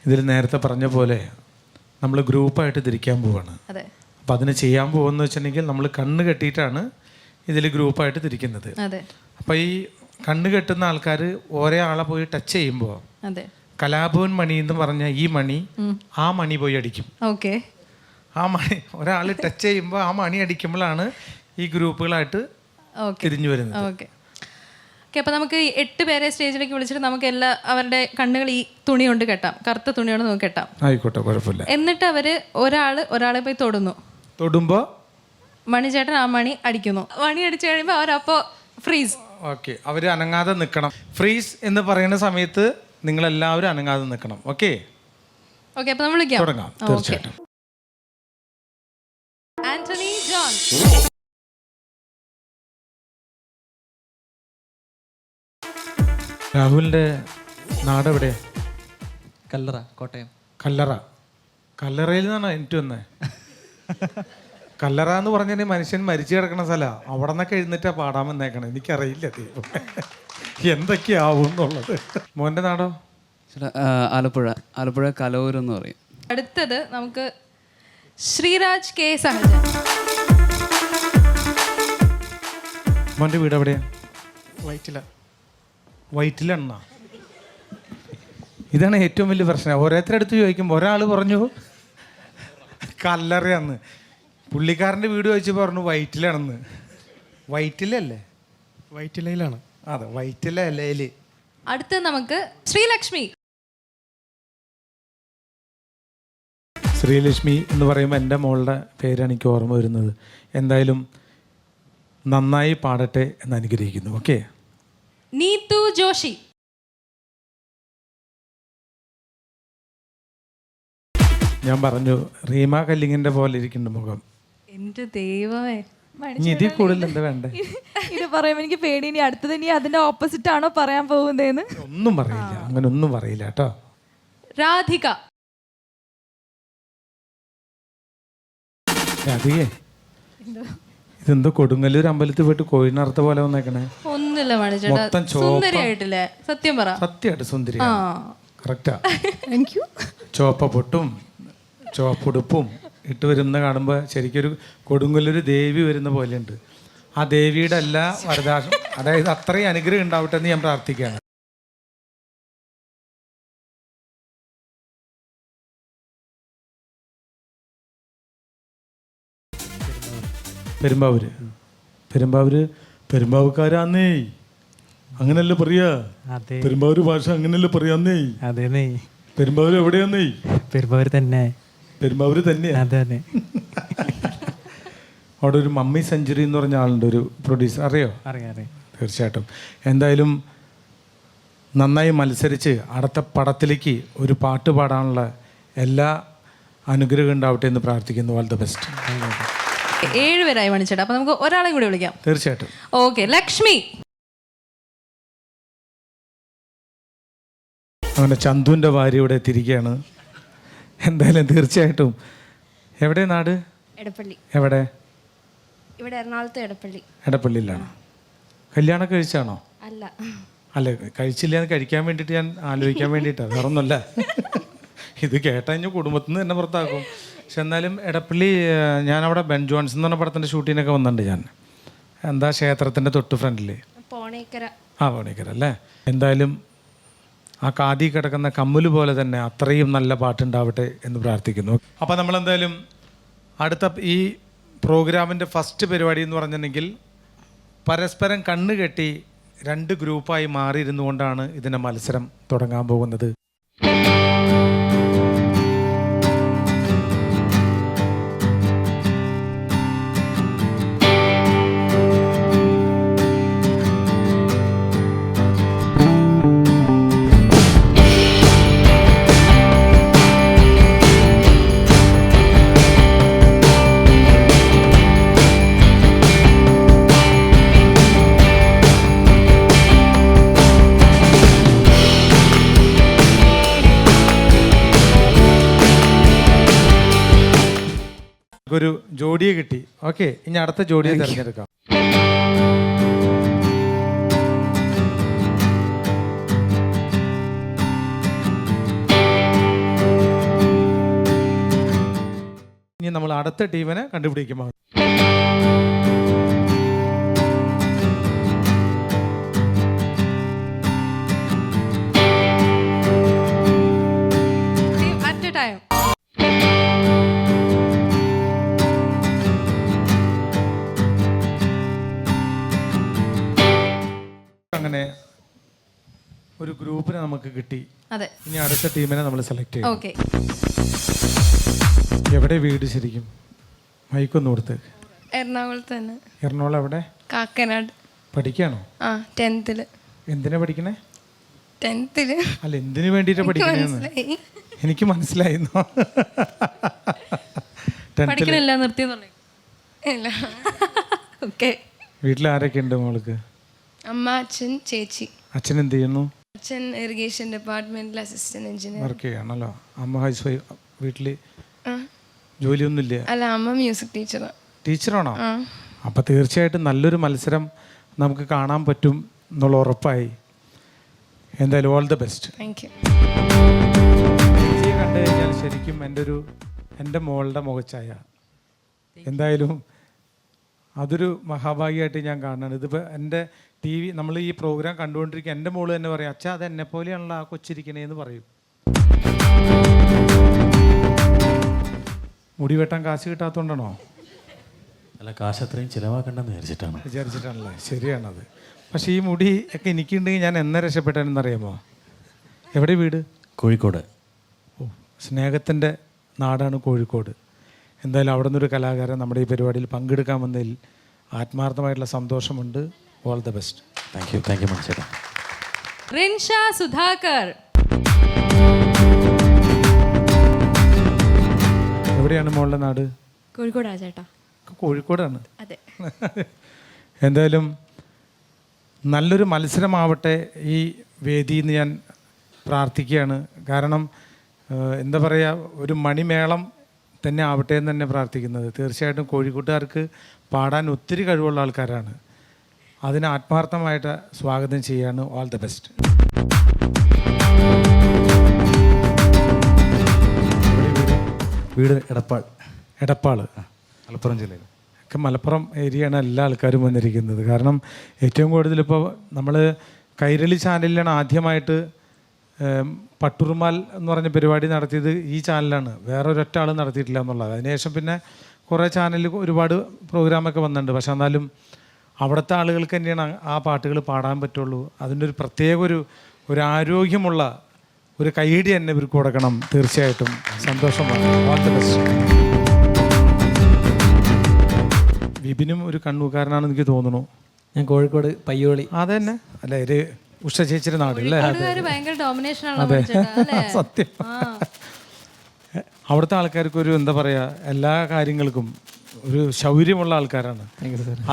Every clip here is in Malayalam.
ഇതിൽ നേരത്തെ പറഞ്ഞ പോലെ നമ്മൾ ഗ്രൂപ്പായിട്ട് തിരിക്കാൻ പോവാണ്. അപ്പം അതിന് ചെയ്യാൻ പോകുന്നത് വെച്ചിട്ടുണ്ടെങ്കിൽ നമ്മൾ കണ്ണ് കെട്ടിയിട്ടാണ് ഇതിൽ ഗ്രൂപ്പായിട്ട് തിരിക്കുന്നത്. അപ്പം ഈ കണ്ണ് കെട്ടുന്ന ആൾക്കാർ ഒരേ ആളെ പോയി ടച്ച് ചെയ്യുമ്പോൾ കലാഭവൻ മണി എന്ന് പറഞ്ഞ ഈ മണി ആ മണി പോയി അടിക്കും. ആ മണി ഒരാൾ ടച്ച് ചെയ്യുമ്പോൾ ആ മണി അടിക്കുമ്പോഴാണ് ഈ ഗ്രൂപ്പുകളായിട്ട് തിരിഞ്ഞു വരുന്നത്. അപ്പോൾ നമുക്ക് 8 പേരെ സ്റ്റേജിലേക്ക് വിളിച്ചിട്ട് നമുക്ക് അവരുടെ കണ്ണുകൾ ഈ തുണി കൊണ്ട് കെട്ടാം, കറുത്ത തുണി കൊണ്ട് നമുക്ക് കെട്ടാം. ആയിക്കോട്ടെ, കുഴപ്പമില്ല. എന്നിട്ട് ഒരാളെ പോയി തൊടുമ്പോൾ മണിചേട്ടൻ ആ മണി അടിക്കുന്നു. മണി അടിച്ചു കഴിയുമ്പോൾ അവരപ്പോൾ ഫ്രീസ്. ഓക്കെ, അവർ അനങ്ങാതെ നിൽക്കണം. ഫ്രീസ് എന്ന് പറയുന്ന സമയത്ത് നിങ്ങളെല്ലാവരും അനങ്ങാതെ നിൽക്കണം. ഓക്കെ, അപ്പോൾ നമ്മൾ വിളിക്കാം. തുടങ്ങാം. തീർച്ചയായിട്ടും. ആന്റണി ജോൺ. രാഹുലിൻ്റെ നാടെവിടെ? കല്ലറ, കോട്ടയം. കല്ലറയിൽ നിന്നാണ് എനിക്ക് വന്നത്. കല്ലറ എന്ന് പറഞ്ഞാൽ മനുഷ്യൻ മരിച്ചു കിടക്കുന്ന സ്ഥലമാണ്. അവിടെ നിന്നൊക്കെ എഴുന്നേറ്റാ പാടാൻ വന്നേക്കണം. എനിക്കറിയില്ല ദൈവം എന്തൊക്കെയാവും എന്നുള്ളത്. മോൻ്റെ നാടോ? ആലപ്പുഴ കലൂർ എന്ന് പറയും. അടുത്തത് നമുക്ക് ശ്രീരാജ് കെ സഹജൻ. മോൻ്റെ വീട് എവിടെയാ? വൈറ്റിലെണ്ണ. ഇതാണ് ഏറ്റവും വലിയ പ്രശ്നം. ഓരോരുത്തരടുത്ത് ചോദിക്കുമ്പോൾ ഒരാൾ പറഞ്ഞു കല്ലറയാന്ന്, പുള്ളിക്കാരൻ്റെ വീട് ചോദിച്ച് പറഞ്ഞു വൈറ്റിലാണെന്ന്. വൈറ്റിലല്ലേ? വൈറ്റിലയിലാണ്. അതെ, വൈറ്റിലയിൽ. അടുത്ത് നമുക്ക് ശ്രീലക്ഷ്മി. ശ്രീലക്ഷ്മി എന്ന് പറയുമ്പോൾ എൻ്റെ മോളുടെ പേരാണ് എനിക്ക് ഓർമ്മ വരുന്നത്. എന്തായാലും നന്നായി പാടട്ടെ എന്ന് അനുഗ്രഹിക്കുന്നു. ഓക്കെ. നീതു ജോഷി. ഞാൻ പറഞ്ഞു റീമ കല്ലിങ്ങിൻ്റെ പോലെ ഇരിക്കുന്നുണ്ട് മുഖം. എൻ്റെ ദൈവമേ, ഇതിൽ കൂടുതൽ എന്താ വേണ്ടേ? ഇത് പറയുമ്പോൾ എനിക്ക് പേടി, ഇനി അടുത്തത് ഇനി അതിന്റെ ഓപ്പോസിറ്റ് ആണോ പറയാൻ പോകുന്നതെന്ന്. ഒന്നും പറയില്ല, അങ്ങനെ ഒന്നും പറയില്ല കേട്ടോ. രാധിക. രാധികേ, ഇതെന്തോ കൊടുങ്ങല്ലൂർ അമ്പലത്തിൽ പോയിട്ട് കോഴിനറുത്ത പോലെ വന്നേക്കണേ. ഒന്നുമില്ല മണിച്ചേട്ടാ, സുന്ദരിയായിട്ടില്ലേ? സത്യം പറ. സത്യമായിട്ട് സുന്ദരി. കറക്റ്റാ. ചോപ്പ പൊട്ടും ചോപ്പുടുപ്പും ഇട്ട് വരുന്ന കാണുമ്പോൾ ശരിക്കൊരു കൊടുങ്ങല്ലൊരു ദേവി വരുന്ന പോലെയുണ്ട്. ആ ദേവിയുടെ എല്ലാ വരദാശം, അതായത് അത്രയും അനുഗ്രഹം ഉണ്ടാവട്ടെ എന്ന് ഞാൻ പ്രാർത്ഥിക്കുകയാണ്. പെരുമ്പാവൂക്കാരാന്നേ, അങ്ങനല്ലേ പറയാ? പെരുമ്പാവൂർ ഭാഷ അങ്ങനല്ലേ പറയാന്നേ? അതേന്നേ. പെരുമ്പാവൂർ എവിടെയാന്നേ? പെരുമ്പാവൂർ തന്നെ. തന്നെ. അവിടെ ഒരു മമ്മി സെഞ്ചുറി എന്ന് പറഞ്ഞ ആളുണ്ട്, ഒരു പ്രൊഡ്യൂസർ. അറിയോ? അറിയാം. തീർച്ചയായിട്ടും. എന്തായാലും നന്നായി മത്സരിച്ച് അടുത്ത പടത്തിലേക്ക് ഒരു പാട്ട് പാടാനുള്ള എല്ലാ അനുഗ്രഹം ഉണ്ടാവട്ടെ എന്ന് പ്രാർത്ഥിക്കുന്നു. All the best. 7 പേരായി മണിച്ചേട്ടാ. അപ്പൊ നമുക്ക് ഒരാളെ കൂടി വിളിക്കാം. തീർച്ചയായിട്ടും. ഓക്കെ, ലക്ഷ്മി. അങ്ങനെ ചന്തുവിൻ്റെ ഭാര്യ ഇവിടെ എത്തിയിരിക്കുകയാണ്. എന്തായാലും തീർച്ചയായിട്ടും. എവിടെ നാട്? എടപ്പള്ളി. എവിടെ? ഇവിടെ എറണാകുളത്ത് എടപ്പള്ളിയിലാണ്. കല്യാണം കഴിച്ചാണോ? അല്ല, കഴിച്ചില്ല എന്ന് കഴിക്കാൻ വേണ്ടിയിട്ട് ഞാൻ ആലോചിക്കാൻ വേണ്ടിയിട്ടാണ്, വേറെ ഒന്നുമല്ല. ഇത് കേട്ടഴിഞ്ഞ് കുടുംബത്തിൽ നിന്ന് തന്നെ പുറത്താക്കും. പക്ഷെ എന്നാലും എടപ്പള്ളി, ഞാനവിടെ ബെൻ ജോൺസ് എന്ന് പറഞ്ഞ പടത്തിൻ്റെ ഷൂട്ടിനൊക്കെ വന്നിട്ടുണ്ട് ഞാൻ. എന്താ ക്ഷേത്രത്തിൻ്റെ തൊട്ട് ഫ്രണ്ടിൽ പോണേക്കര അല്ലേ? എന്തായാലും ആ കാതി കിടക്കുന്ന കമ്മല് പോലെ തന്നെ അത്രയും നല്ല പാട്ടുണ്ടാവട്ടെ എന്ന് പ്രാർത്ഥിക്കുന്നു. അപ്പോൾ നമ്മളെന്തായാലും അടുത്ത ഈ പ്രോഗ്രാമിൻ്റെ ഫസ്റ്റ് പരിപാടി എന്ന് പറഞ്ഞിട്ടുണ്ടെങ്കിൽ പരസ്പരം കണ്ണ് കെട്ടി 2 ഗ്രൂപ്പായി മാറിയിരുന്നു കൊണ്ടാണ് ഇതിൻ്റെ മത്സരം തുടങ്ങാൻ പോകുന്നത്. ഒരു ജോഡിയെ കിട്ടി. ഓക്കെ, ഇനി അടുത്ത ജോഡിയെ തിരഞ്ഞെടുക്കാം. ഇനി നമ്മൾ അടുത്ത ടീമിനെ കണ്ടുപിടിക്കുമ്പോൾ അറ്റ് എ ടൈം. അങ്ങനെ ഒരു ഗ്രൂപ്പിനെ നമുക്ക് കിട്ടി. അതെ. ഇനി അടുത്ത ടീമിനെ നമ്മൾ സെലക്ട് ചെയ്യും. ഓക്കെ. എവിടെ വീട് ശരിക്കും? മൈക്കൊന്ന് കൊടുത്ത്. എറണാകുളത്ത് തന്നെ. എറണാകുളം എവിടെ? കാക്കനാട്. പഠിക്കാണോ? ആ 10th. എന്തിനാ പഠിക്കണേ? 10th. അല്ല, എന്തിനു വേണ്ടിയിട്ടാ പഠിക്കണേന്ന് എനിക്ക് മനസ്സിലായിരുന്നു. പഠിക്കണില്ല, നിർത്തിയെന്നുള്ളേ. ഇല്ല. ഓക്കെ. വീട്ടിൽ ആരൊക്കെ ഉണ്ട് മോൾക്ക്? അമ്മ, അച്ഛൻ, ചേച്ചി. അച്ഛൻ എന്ത് ചെയ്യുന്നു? അച്ഛൻ ഇറിഗേഷൻ ഡിപ്പാർട്ട്മെന്റിൽ അസിസ്റ്റന്റ് എഞ്ചിനീയർ. വർക്ക് ചെയ്യാണല്ലോ. അമ്മ ഹൗസ് വൈഫ്. വീട്ടിൽ ജോലിയൊന്നുമില്ല? അല്ല, അമ്മ മ്യൂസിക് ടീച്ചറാണ്. ടീച്ചറാണോ? അപ്പം തീർച്ചയായിട്ടും നല്ലൊരു മത്സരം നമുക്ക് കാണാൻ പറ്റും എന്നുള്ള ഉറപ്പായി. എന്തായാലും all the best. Thank U. ചേച്ചിയെ കണ്ടു കഴിഞ്ഞാൽ ശരിക്കും എൻ്റെ മോളുടെ മുഖച്ഛായ. എന്തായാലും അതൊരു മഹാഭാഗ്യമായിട്ട് ഞാൻ കാണുന്നത്. ഇതിപ്പോൾ എൻ്റെ TV നമ്മൾ ഈ പ്രോഗ്രാം കണ്ടുകൊണ്ടിരിക്കുക എൻ്റെ മോള് തന്നെ പറയും, അച്ഛാ അത് എന്നെ പോലെയാണല്ലോ ആ കൊച്ചിരിക്കണേന്ന് പറയും. മുടി വെട്ടാൻ കാശ് കിട്ടാത്തതുകൊണ്ടാണോ? അല്ല, കാശ് അത്രയും ചിലവാക്കണ്ടെന്ന് വിചാരിച്ചിട്ടാണല്ലേ? ശരിയാണത്. പക്ഷേ ഈ മുടി ഒക്കെ എനിക്കുണ്ടെങ്കിൽ ഞാൻ എന്നെ രക്ഷപ്പെട്ടെന്നറിയാമോ? എവിടെ വീട്? കോഴിക്കോട്. ഓ, സ്നേഹത്തിൻ്റെ നാടാണ് കോഴിക്കോട്. എന്തായാലും അവിടെ നിന്നൊരു കലാകാരൻ നമ്മുടെ ഈ പരിപാടിയിൽ പങ്കെടുക്കാൻ വന്നതിൽ ആത്മാർത്ഥമായിട്ടുള്ള സന്തോഷമുണ്ട്. All the best. Thank you മണിച്ചേട്ടാ. റിൻഷ സുധാകർ. എവിടെയാണ് മോളുടെ നാട്? കോഴിക്കോടാ ചേട്ടാ. കോഴിക്കോടാണ്. അതെ. എന്തായാലും നല്ലൊരു മത്സരമാവട്ടെ ഈ വേദിയിൽ നിന്ന് ഞാൻ പ്രാർത്ഥിക്കുകയാണ്. കാരണം എന്താ പറയുക, ഒരു മണിമേളം തന്നെ ആവട്ടെ എന്ന് തന്നെ പ്രാർത്ഥിക്കുന്നത്. തീർച്ചയായിട്ടും കോഴിക്കോട്ടുകാർക്ക് പാടാൻ ഒത്തിരി കഴിവുള്ള ആൾക്കാരാണ്. അതിനെ ആത്മാർത്ഥമായിട്ട് സ്വാഗതം ചെയ്യാണ്. All the best. വീട് എടപ്പാൾ. എടപ്പാൾ, മലപ്പുറം ജില്ലയിൽ. ഒക്കെ മലപ്പുറം ഏരിയയാണ് എല്ലാ ആൾക്കാരും വന്നിരിക്കുന്നത്. കാരണം ഏറ്റവും കൂടുതൽ ഇപ്പോൾ നമ്മൾ കൈരളി ചാനലിലാണ് ആദ്യമായിട്ട് പട്ടുറുമാൽ എന്ന് പറഞ്ഞ പരിപാടി നടത്തിയത്. ഈ ചാനലാണ്, വേറെ ഒരൊറ്റ ആൾ നടത്തിയിട്ടില്ല എന്നുള്ളത്. അതിനുശേഷം പിന്നെ കുറേ ചാനലിൽ ഒരുപാട് പ്രോഗ്രാമൊക്കെ വന്നിട്ടുണ്ട്. പക്ഷെ എന്നാലും അവിടുത്തെ ആളുകൾക്ക് തന്നെയാണ് ആ പാട്ടുകൾ പാടാൻ പറ്റുള്ളൂ. അതിൻ്റെ ഒരു പ്രത്യേക ഒരു ആരോഗ്യമുള്ള ഒരു കൈയടി തന്നെ ഇവർക്ക് കൊടുക്കണം. തീർച്ചയായിട്ടും സന്തോഷമാണ്. All the best. വിപിനും ഒരു കണ്ണൂക്കാരനാണെന്ന് എനിക്ക് തോന്നുന്നു. ഞാൻ കോഴിക്കോട് പയ്യോളി. അതന്നെ അല്ലേ, ഒരു ഉഷ ചേച്ചിയുടെ നാട് അല്ലേ? ഭയങ്കര ഡോമിനേഷൻ ആണ്. അതെ, സത്യം. അവിടുത്തെ ആൾക്കാർക്ക് ഒരു എന്താ പറയുക, എല്ലാ കാര്യങ്ങൾക്കും ഒരു ശൗര്യമുള്ള ആൾക്കാരാണ്.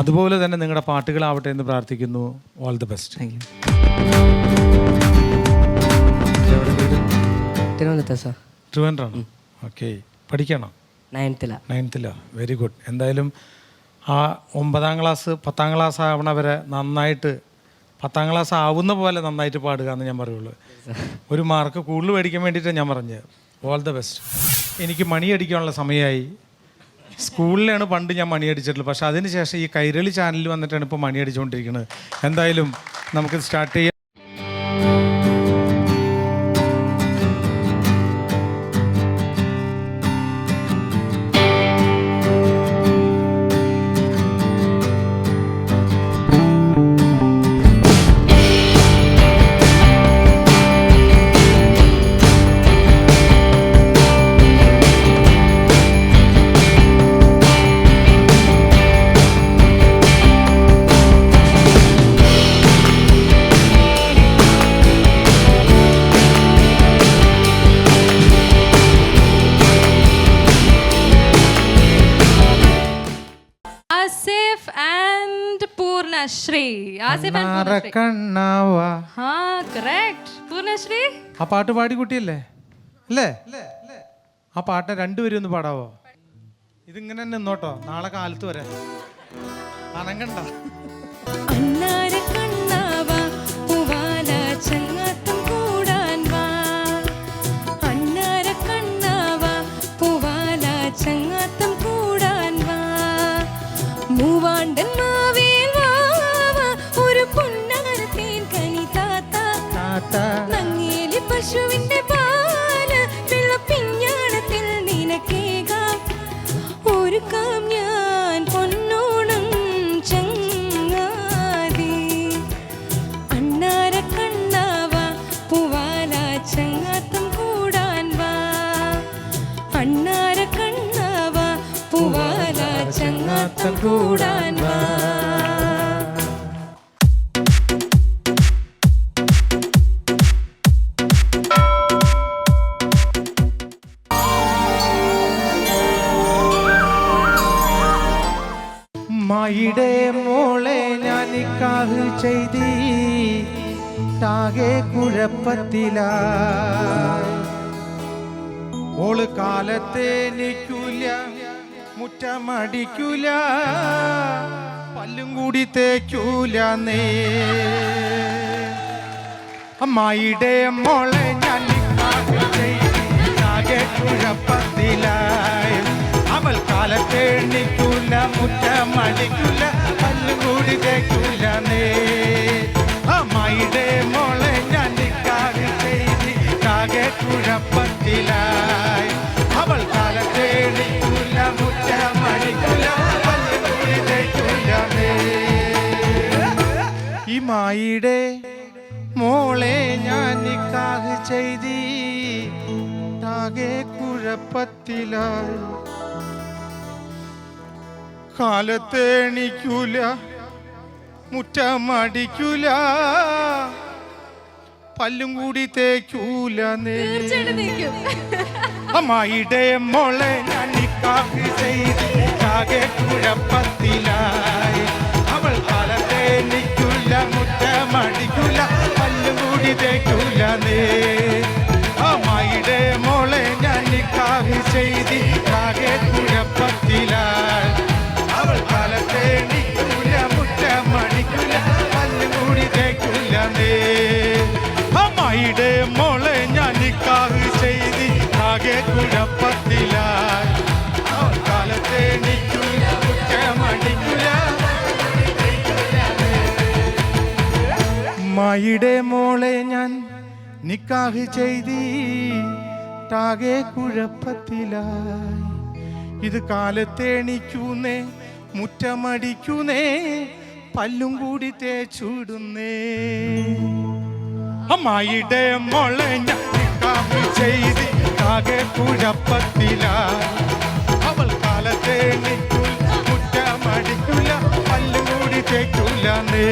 അതുപോലെ തന്നെ നിങ്ങളുടെ പാട്ടുകളാവട്ടെ എന്ന് പ്രാർത്ഥിക്കുന്നു. All the best. Thank you. ട്രിവാൻഡ്രാണ്. ഓക്കെ. പഠിക്കണോ? 9th. Very good. എന്തായാലും ആ 9ാം ക്ലാസ് 10ാം ക്ലാസ് ആവണ വരെ നന്നായിട്ട്, 10ാം ക്ലാസ് ആവുന്ന പോലെ നന്നായിട്ട് പാടുക എന്ന് ഞാൻ പറയുള്ളൂ. ഒരു മാർക്ക് കൂടുതൽ മേടിക്കാൻ വേണ്ടിയിട്ടാണ് ഞാൻ പറഞ്ഞത്. All the best. എനിക്ക് മണിയടിക്കാനുള്ള സമയമായി. സ്കൂളിലാണ് പണ്ട് ഞാൻ മണിയടിച്ചിട്ടുള്ളത്. പക്ഷെ അതിന് ശേഷം ഈ കൈരളി ചാനലിൽ വന്നിട്ടാണ് ഇപ്പോൾ മണിയടിച്ചുകൊണ്ടിരിക്കുന്നത്. എന്തായാലും നമുക്ക് സ്റ്റാർട്ട് ചെയ്യാം. ആസിഫ് ആൻഡ് പൂർണശ്രീ. പൂർണശ്രീ ആ പാട്ട് പാടി കുട്ടിയല്ലേ അല്ലേ? ആ പാട്ട് രണ്ടുപേരും ഒന്ന് പാടാവോ? ഇതിങ്ങനെ തന്നെ നിന്നോട്ടോ, നാളെ കാലത്ത് വരെ അനങ്ങണ്ട. ചങ്ങാത്തം കൂടാൻ വാ. മായിടെ മോളെ ഞാൻ നിക്കാഹ് ചെയ്തിട്ടാകെ കുഴപ്പത്തിലായി. ഓള് കാലത്തെ നിൽക്കൂല, മുറ്റമടിക്കൂല, പല്ലും കൂടി തേക്കൂല. നേ അമ്മായിടെ മോളെ ഞാൻ നിക്കാഹ് ചെയ്തിട്ടാകെ കുഴപ്പത്തിലായി. അവൾ കാലത്തെ എണ്ണിക്കൂല, മുറ്റമടിക്കൂല, പല്ലും കൂടി തേക്കൂല. നേ അമ്മായിടെ മോളെ ഞാൻ നിക്കാഹ് ചെയ്തിട്ടാകെ കുഴപ്പത്തിലായി. അവൾ കാലത്തെ എണ്ണിക്കൂല, മുറ്റമടിക്കൂല, പല്ലും കൂടി തേക്കൂല. നേ ഈ മായിടെ മോളെ ഞാൻ നിക്കാഹ് ചെയ്തിട്ടാകെ കുഴപ്പത്തിലായി. കാലത്തെ എണീക്കൂല, മുറ്റമടിക്കൂല, പല്ലും കൂടി തേക്കൂല. അമ്മായിടെ മോളെ ഞാൻ നിക്കാഹ് ചെയ്തിട്ടാകെ കുഴപ്പത്തിലായി. അവൾ കാലത്തെ എണീക്കൂല, മുറ്റമടിക്കൂല, പല്ലും കൂടി തേക്കൂല. നേ അമ്മായിടെ മോളെ ഞാൻ നിക്കാഹ് ചെയ്തിട്ടാകെ കുഴപ്പത്തിലായി. അവൾ കാലത്തെ എണീക്കൂല, മുറ്റമടിക്കൂല, പല്ലും കൂടി തേക്കൂല. നേ അമ്മായിടെ മോളെ ഞാൻ നിക്കാഹ് ചെയ്തിട്ടാകെ കുഴപ്പത്തിലായി. അവൾ കാലത്തെ എണീക്കൂല, മുറ്റമടിക്കൂല. മായിടെ മോളെ ഞാൻ നിക്കാഹ് ചെയ്തിട്ടാകെ കുഴപ്പത്തിലായി. ഇത് കാലത്തെ എണീക്കൂന്നേ, മുറ്റമടിക്കൂന്നേ, പല്ലും കൂടി തേച്ചുടുന്നേ. അമ്മായിടെ മോളെ ഞാൻ നിക്കാഹ് ചെയ്തിട്ടാകെ കുഴപ്പത്തിലായി. അവൾ കാലത്തെ എണീക്കൂല, മുറ്റമടിക്കൂല, പല്ലും കൂടി തേക്കൂല. നേ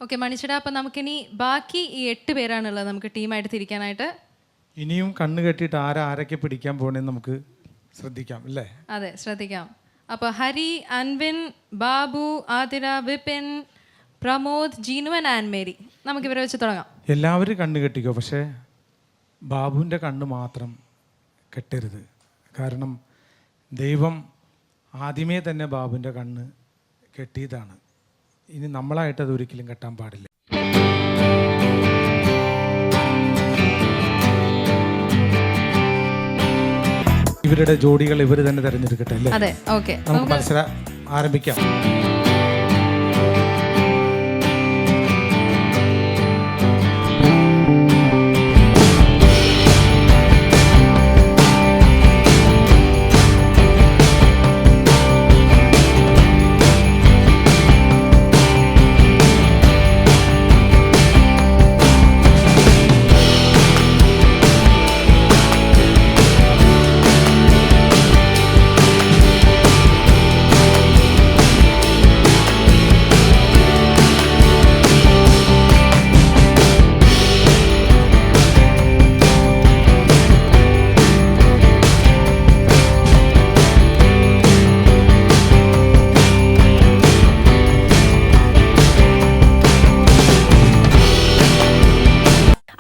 ഓക്കെ മണിച്ചേട്ടാ, അപ്പം നമുക്കിനി ബാക്കി ഈ 8 പേരാണുള്ളത് നമുക്ക് ടീമായിട്ട് തിരിക്കാനായിട്ട്. ഇനിയും കണ്ണ് കെട്ടിയിട്ട് ആരൊക്കെ പിടിക്കാൻ പോകണമെന്ന് നമുക്ക് ശ്രദ്ധിക്കാം അല്ലേ? അതെ, ശ്രദ്ധിക്കാം. അപ്പോൾ ഹരി, അൻവിൻ, ബാബു, ആതിര, വിപിൻ, പ്രമോദ്, ജീനുവൻ ആൻഡ് മേരി. നമുക്ക് ഇവരെ വെച്ച് തുടങ്ങാം. എല്ലാവരും കണ്ണ് കെട്ടിക്കോ, പക്ഷേ ബാബുവിൻ്റെ കണ്ണ് മാത്രം കെട്ടരുത്. കാരണം ദൈവം ആദ്യമേ തന്നെ ബാബുവിൻ്റെ കണ്ണ് കെട്ടിയതാണ്. ഇനി നമ്മളായിട്ട് അത് ഒരിക്കലും കെട്ടാൻ പാടില്ല. ഇവരുടെ ജോഡികൾ ഇവർ തന്നെ തിരഞ്ഞെടുക്കട്ടെ അല്ലേ? അതെ, ഓക്കെ. നമുക്ക് മത്സരം ആരംഭിക്കാം.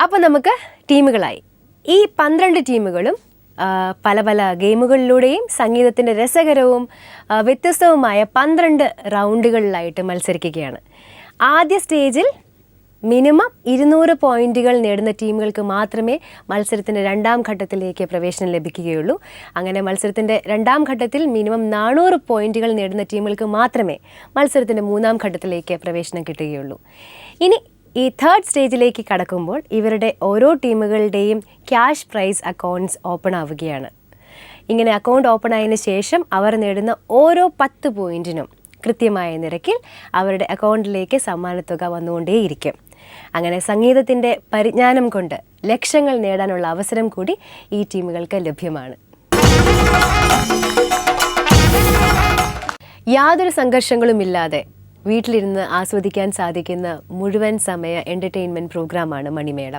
അപ്പോൾ നമുക്ക് ടീമുകളായി. ഈ 12 ടീമുകളും പല പല ഗെയിമുകളിലൂടെയും സംഗീതത്തിൻ്റെ രസകരവും വ്യത്യസ്തവുമായ 12 റൗണ്ടുകളിലായിട്ട് മത്സരിക്കുകയാണ്. ആദ്യ സ്റ്റേജിൽ മിനിമം 200 പോയിന്റുകൾ നേടുന്ന ടീമുകൾക്ക് മാത്രമേ മത്സരത്തിൻ്റെ 2ാം ഘട്ടത്തിലേക്ക് പ്രവേശനം ലഭിക്കുകയുള്ളൂ. അങ്ങനെ മത്സരത്തിൻ്റെ 2ാം ഘട്ടത്തിൽ മിനിമം 400 പോയിന്റുകൾ നേടുന്ന ടീമുകൾക്ക് മാത്രമേ മത്സരത്തിൻ്റെ 3ാം ഘട്ടത്തിലേക്ക് പ്രവേശനം കിട്ടുകയുള്ളൂ. ഇനി ഈ 3rd സ്റ്റേജിലേക്ക് കടക്കുമ്പോൾ ഇവരുടെ ഓരോ ടീമുകളുടെയും ക്യാഷ് പ്രൈസ് അക്കൗണ്ട്സ് ഓപ്പൺ ആവുകയാണ്. ഇങ്ങനെ അക്കൗണ്ട് ഓപ്പൺ ആയതിനു ശേഷം അവർ നേടുന്ന ഓരോ 10 പോയിന്റിനും കൃത്യമായ നിരക്കിൽ അവരുടെ അക്കൗണ്ടിലേക്ക് സമ്മാനത്തുക വന്നുകൊണ്ടേയിരിക്കും. അങ്ങനെ സംഗീതത്തിൻ്റെ പരിജ്ഞാനം കൊണ്ട് ലക്ഷങ്ങൾ നേടാനുള്ള അവസരം കൂടി ഈ ടീമുകൾക്ക് ലഭ്യമാണ്. യാതൊരു സംഘർഷങ്ങളും ഇല്ലാതെ വീട്ടിലിരുന്ന് ആസ്വദിക്കാൻ സാധിക്കുന്ന മുഴുവൻ സമയ എൻ്റർടൈൻമെൻറ്റ് പ്രോഗ്രാമാണ് മണിമേളം.